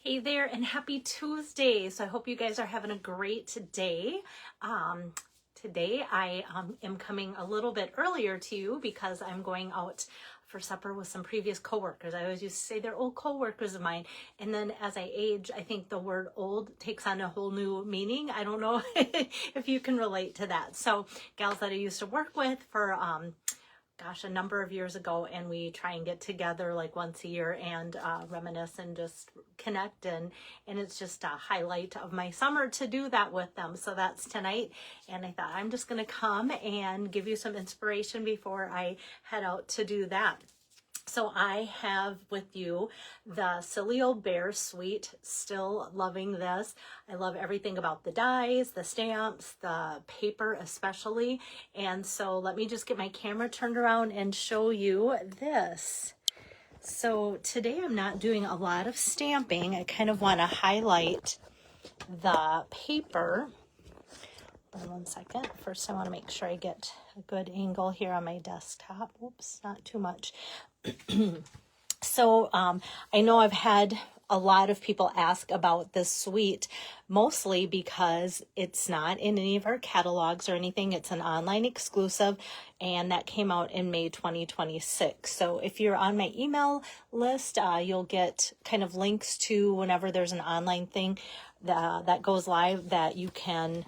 Hey there, and happy Tuesday. So I hope you guys are having a great day. Today I am coming a little bit earlier to you because I'm going out for supper with some previous coworkers. I always used to say they're old coworkers of mine. And then as I age, I think the word old takes on a whole new meaning. I don't know if you can relate to that. So gals that I used to work with for a number of years ago, and we try and get together like once a year and reminisce and just connect, and it's just a highlight of my summer to do that with them. So that's tonight, and I thought I'm just gonna come and give you some inspiration before I head out to do that. So I have with you the Silly Old Bear Suite. Still loving this. I love everything about the dies, the stamps, the paper especially. And so let me just get my camera turned around and show you this. So today I'm not doing a lot of stamping. I kind of want to highlight the paper. Hold on one second. First I want to make sure I get a good angle here on my desktop. Oops, not too much. So I know I've had a lot of people ask about this suite, mostly because it's not in any of our catalogs or anything. It's an online exclusive, and that came out in May 2026. So if you're on my email list, you'll get kind of links to whenever there's an online thing that goes live, that you can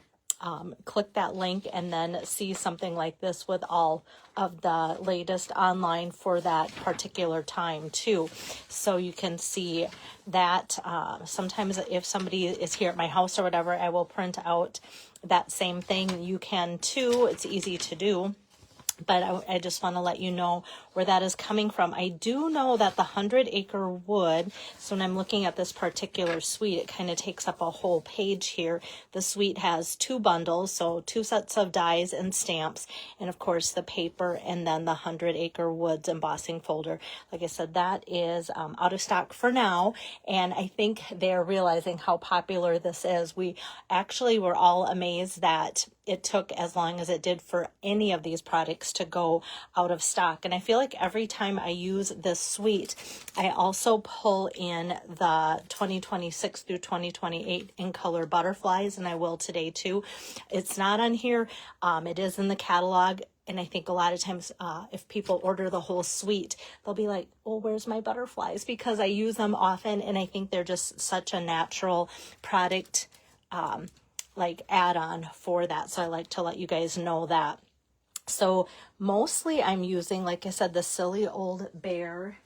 click that link and then see something like this with all of the latest online for that particular time too. So you can see that sometimes if somebody is here at my house or whatever, I will print out that same thing. You can too. It's easy to do. But I just want to let you know where that is coming from. I do know that the 100-acre wood, so when I'm looking at this particular suite, it kind of takes up a whole page here. The suite has 2 bundles, so 2 sets of dies and stamps, and of course the paper, and then the 100-acre woods embossing folder. Like I said, that is out of stock for now, and I think they're realizing how popular this is. We actually were all amazed that it took as long as it did for any of these products to go out of stock. And I feel like every time I use this suite, I also pull in the 2026 through 2028 in color butterflies, and I will today too. It's not on here. It is in the catalog. And I think a lot of times if people order the whole suite, they'll be like, oh, where's my butterflies? Because I use them often, and I think they're just such a natural product like add-on for that. So I like to let you guys know that. So mostly I'm using, like I said, the Silly Old Bear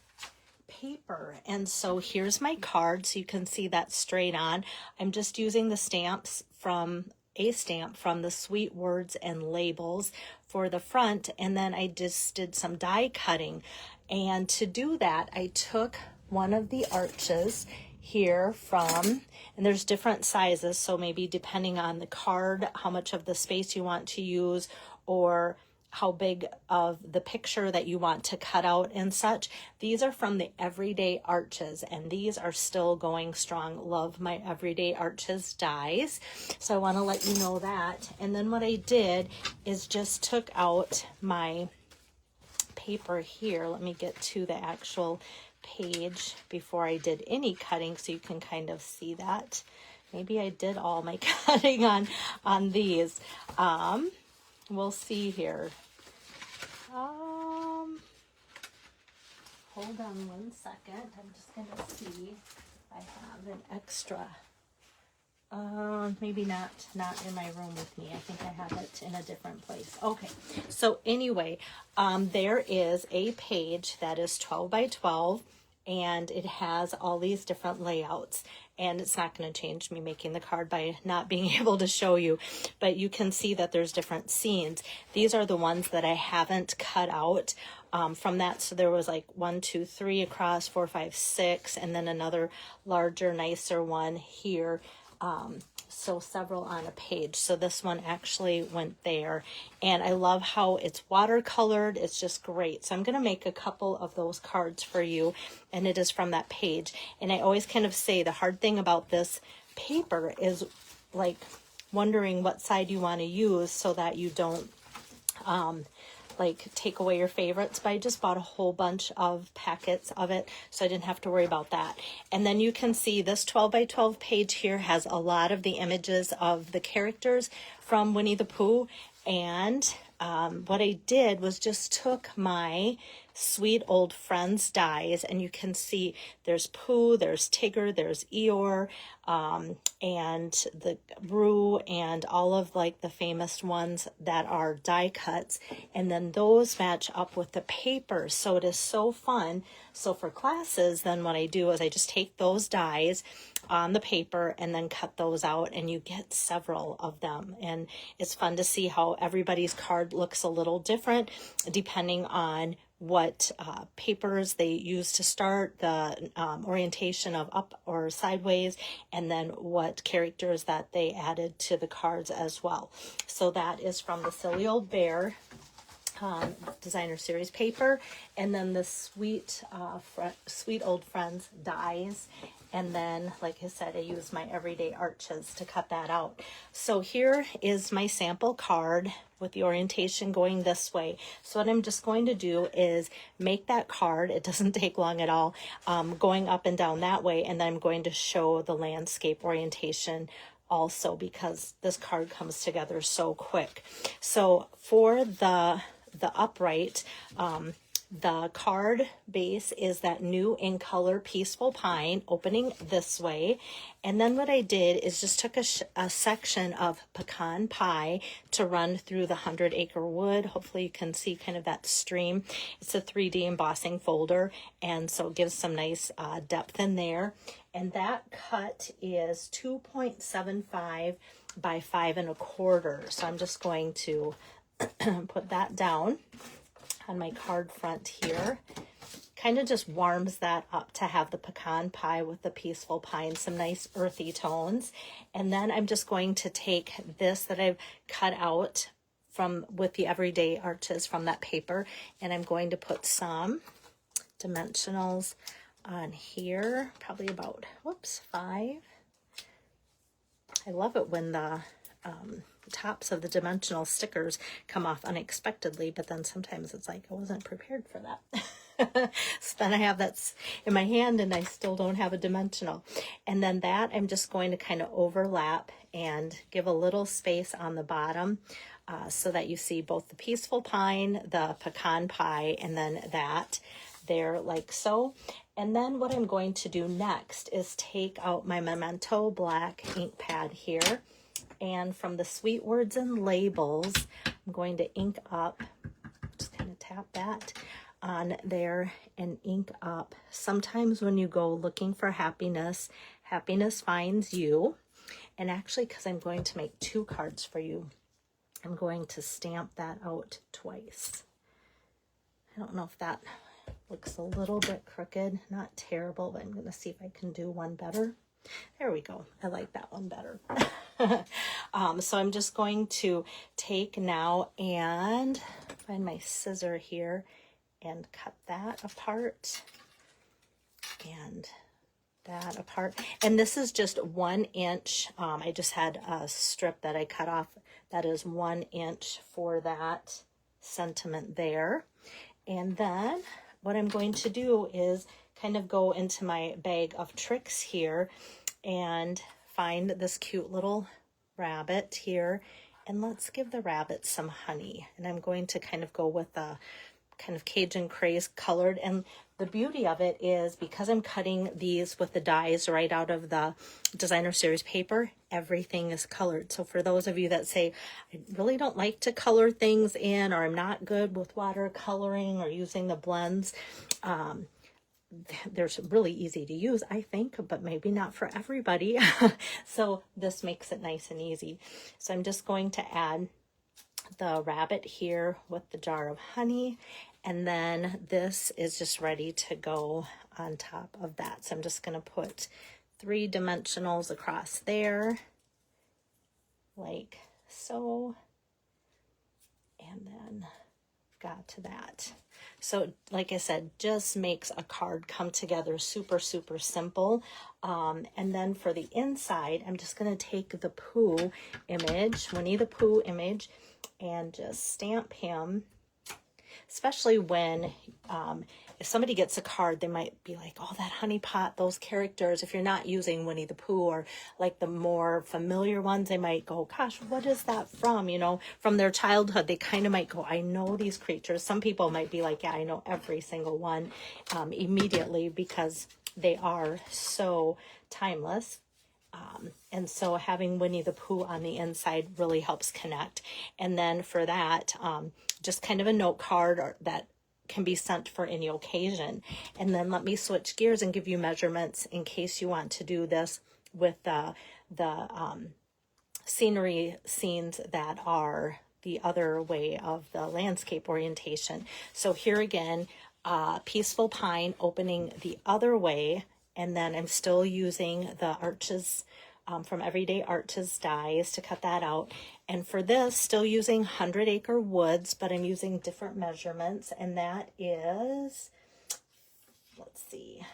paper. And so here's my card, so you can see that straight on. I'm just using the stamps from a stamp from the Sweet Words and Labels for the front, and then I just did some die cutting. And to do that, I took one of the arches here from, and there's different sizes, so maybe depending on the card, how much of the space you want to use, or how big of the picture that you want to cut out and such. These are from the Everyday Arches, and these are still going strong. Love my Everyday Arches dies. So I want to let you know that. And then what I did is just took out my paper here. Let me get to the actual page before I did any cutting, so you can kind of see that. Maybe I did all my cutting on these. We'll see here. Hold on one second. I'm just gonna see if I have an extra. Maybe not in my room with me. I think I have it in a different place. Okay, so anyway, there is a page that is 12 by 12, and it has all these different layouts, and it's not going to change me making the card by not being able to show you, but you can see that there's different scenes. These are the ones that I haven't cut out from that. So there was like 1, 2, 3 across, 4, 5, 6, and then another larger, nicer one here. So several on a page. So this one actually went there, and I love how it's watercolored. It's just great. So I'm going to make a couple of those cards for you, and it is from that page. And I always kind of say the hard thing about this paper is like wondering what side you want to use so that you don't like take away your favorites, but I just bought a whole bunch of packets of it, so I didn't have to worry about that. And then you can see this 12 by 12 page here has a lot of the images of the characters from Winnie the Pooh. And what I did was just took my Sweet Old Friends dies, and you can see there's Pooh, there's Tigger, there's Eeyore, and the Roo, and all of like the famous ones that are die cuts, and then those match up with the paper, so it is so fun. So for classes, then what I do is I just take those dies on the paper and then cut those out, and you get several of them, and it's fun to see how everybody's card looks a little different depending on what papers they use to start, the orientation of up or sideways, and then what characters that they added to the cards as well. So that is from the Silly Old Bear designer series paper, and then the Sweet Old Friends dies. And then, like I said, I use my everyday arches to cut that out. So here is my sample card with the orientation going this way. So what I'm just going to do is make that card, it doesn't take long at all, going up and down that way, and then I'm going to show the landscape orientation also, because this card comes together so quick. So for the upright, the card base is that new in color Peaceful Pine opening this way. And then what I did is just took a section of Pecan Pie to run through the 100 Acre Wood. Hopefully you can see kind of that stream. It's a 3D embossing folder, and so it gives some nice depth in there. And that cut is 2.75 by 5 1/4. So I'm just going to put that down on my card front here. Kind of just warms that up to have the pecan pie with the Peaceful Pine, some nice earthy tones. And then I'm just going to take this that I've cut out from with the everyday arches from that paper, and I'm going to put some dimensionals on here, probably about 5. I love it when the tops of the dimensional stickers come off unexpectedly, but then sometimes it's like I wasn't prepared for that. So then I have that in my hand and I still don't have a dimensional. And then that I'm just going to kind of overlap and give a little space on the bottom so that you see both the Peaceful Pine, the Pecan Pie, and then that there like so. And then what I'm going to do next is take out my Memento black ink pad here. And from the Sweet Words and Labels, I'm going to ink up, just kind of tap that on there and ink up. Sometimes when you go looking for happiness, happiness finds you. And actually, because I'm going to make 2 cards for you, I'm going to stamp that out twice. I don't know if that looks a little bit crooked, not terrible, but I'm going to see if I can do one better. There we go. I like that one better. So I'm just going to take now and find my scissor here and cut that apart and that apart. And this is just 1 inch. I just had a strip that I cut off that is 1 inch for that sentiment there. And then what I'm going to do is kind of go into my bag of tricks here and find this cute little rabbit here, and let's give the rabbit some honey. And I'm going to kind of go with a kind of Cajun craze colored, and the beauty of it is because I'm cutting these with the dies right out of the designer series paper, everything is colored. So for those of you that say, I really don't like to color things in, or I'm not good with watercoloring or using the blends, they're really easy to use, I think, but maybe not for everybody. So this makes it nice and easy. So I'm just going to add the rabbit here with the jar of honey, and then this is just ready to go on top of that. So I'm just going to put 3 dimensionals across there like so, and then got to that. So like I said, just makes a card come together super, super simple. And then for the inside, I'm just going to take the Pooh image, Winnie the Pooh image, and just stamp him especially when if somebody gets a card, they might be like, oh, that honey pot, those characters, if you're not using Winnie the Pooh or like the more familiar ones, they might go, gosh, what is that from? You know, from their childhood, they kind of might go, I know these creatures. Some people might be like, yeah, I know every single one immediately, because they are so timeless. And so having Winnie the Pooh on the inside really helps connect. And then for that, just kind of a note card that can be sent for any occasion. And then let me switch gears and give you measurements in case you want to do this with the scenery scenes that are the other way of the landscape orientation. So here again, Peaceful Pine opening the other way, and then I'm still using the Arches from Everyday Arches dies to cut that out. And for this, still using 100 Acre Woods, but I'm using different measurements, and that is, let's see,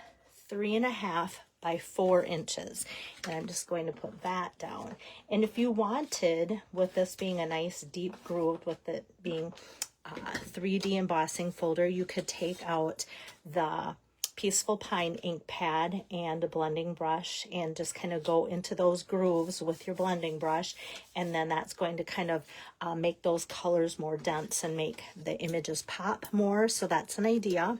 3.5 by 4 inches. And I'm just going to put that down. And if you wanted, with this being a nice deep groove, with it being 3D embossing folder, you could take out the Peaceful Pine ink pad and a blending brush and just kind of go into those grooves with your blending brush, and then that's going to kind of make those colors more dense and make the images pop more. So that's an idea.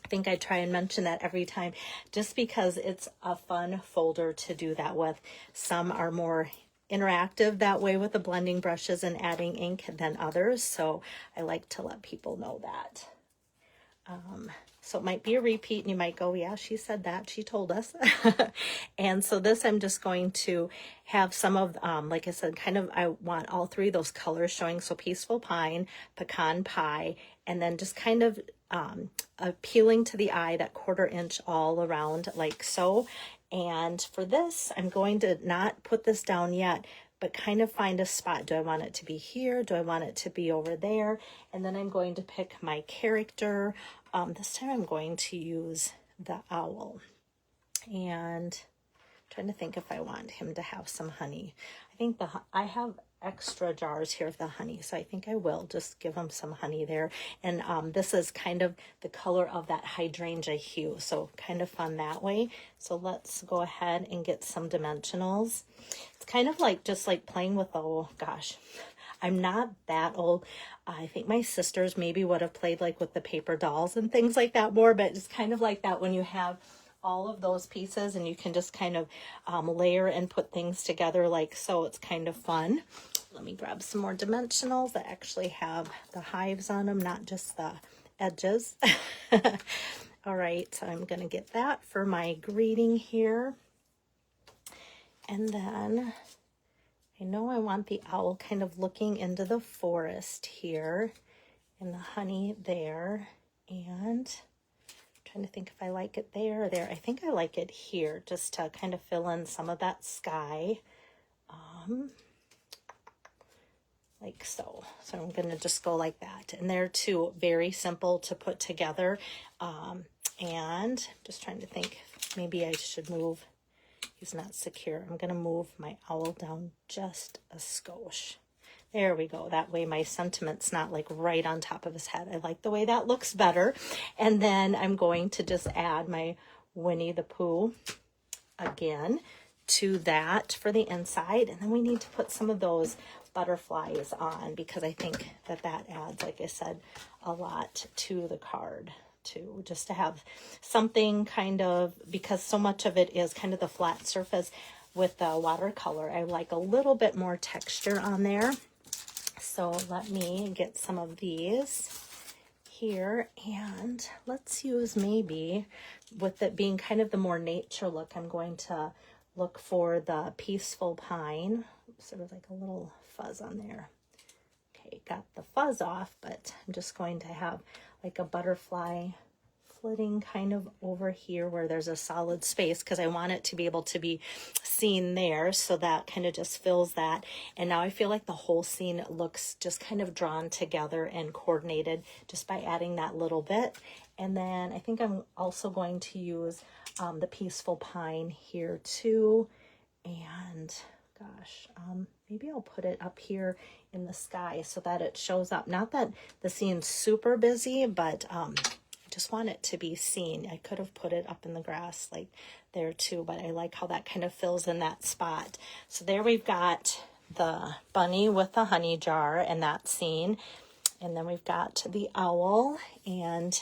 I think I try and mention that every time just because it's a fun folder to do that with. Some are more interactive that way with the blending brushes and adding ink than others, so I like to let people know that. So it might be a repeat and you might go, yeah, she said that, she told us. And so this, I'm just going to have some of, like I said, kind of, I want all three of those colors showing. So Peaceful Pine, Pecan Pie, and then just kind of appealing to the eye, that 1/4 inch all around like so. And for this, I'm going to not put this down yet, but kind of find a spot. Do I want it to be here? Do I want it to be over there? And then I'm going to pick my character. This time I'm going to use the owl. And I'm trying to think if I want him to have some honey. I think I have extra jars here of the honey, so I think I will just give him some honey there. And this is kind of the color of that hydrangea hue, so kind of fun that way. So let's go ahead and get some dimensionals. It's kind of like just like playing with, oh gosh, I'm not that old. I think my sisters maybe would have played like with the paper dolls and things like that more, but it's kind of like that when you have all of those pieces and you can just kind of layer and put things together like so. It's kind of fun. Let me grab some more dimensionals that actually have the hives on them, not just the edges. All right, so I'm going to get that for my greeting here. And then I know I want the owl kind of looking into the forest here and the honey there. And I'm trying to think if I like it there or there. I think I like it here just to kind of fill in some of that sky. Like so. So I'm going to just go like that. And they're two very simple to put together. And just trying to think, maybe I should move. He's not secure. I'm going to move my owl down just a skosh. There we go. That way my sentiment's not like right on top of his head. I like the way that looks better. And then I'm going to just add my Winnie the Pooh again to that for the inside. And then we need to put some of those butterflies on because I think that that adds, like I said, a lot to the card too, just to have something kind of, because so much of it is kind of the flat surface with the watercolor. I like a little bit more texture on there. So let me get some of these here, and let's use maybe, with it being kind of the more nature look, I'm going to look for the Peaceful Pine. Oops, there was like a little fuzz on there. Okay, got the fuzz off, but I'm just going to have like a butterfly flitting kind of over here where there's a solid space because I want it to be able to be seen there. So that kind of just fills that. And now I feel like the whole scene looks just kind of drawn together and coordinated just by adding that little bit. And then I think I'm also going to use the Peaceful Pine here too. And gosh, maybe I'll put it up here in the sky so that it shows up. Not that the scene's super busy, but I just want it to be seen. I could have put it up in the grass like there too, but I like how that kind of fills in that spot. So there we've got the bunny with the honey jar and that scene. And then we've got the owl and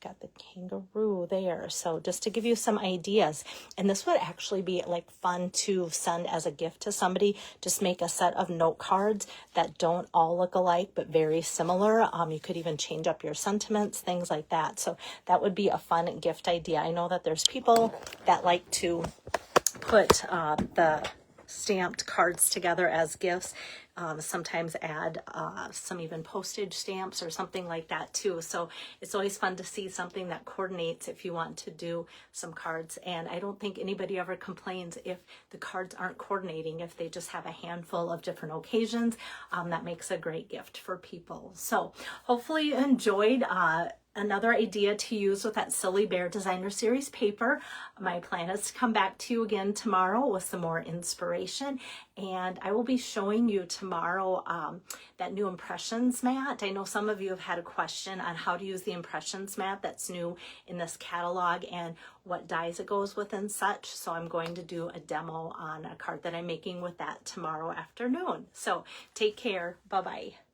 got the kangaroo there. So just to give you some ideas, and this would actually be like fun to send as a gift to somebody. Just make a set of note cards that don't all look alike but very similar. You could even change up your sentiments, things like that. So that would be a fun gift idea. I know that there's people that like to put the stamped cards together as gifts. Sometimes add some even postage stamps or something like that too. So it's always fun to see something that coordinates if you want to do some cards. And I don't think anybody ever complains if the cards aren't coordinating, if they just have a handful of different occasions. That makes a great gift for people. So hopefully you enjoyed another idea to use with that Silly Bear Designer Series paper. My plan is to come back to you again tomorrow with some more inspiration, and I will be showing you tomorrow that new impressions mat. I know some of you have had a question on how to use the impressions mat that's new in this catalog and what dies it goes with and such. So I'm going to do a demo on a card that I'm making with that tomorrow afternoon. So take care. Bye-bye.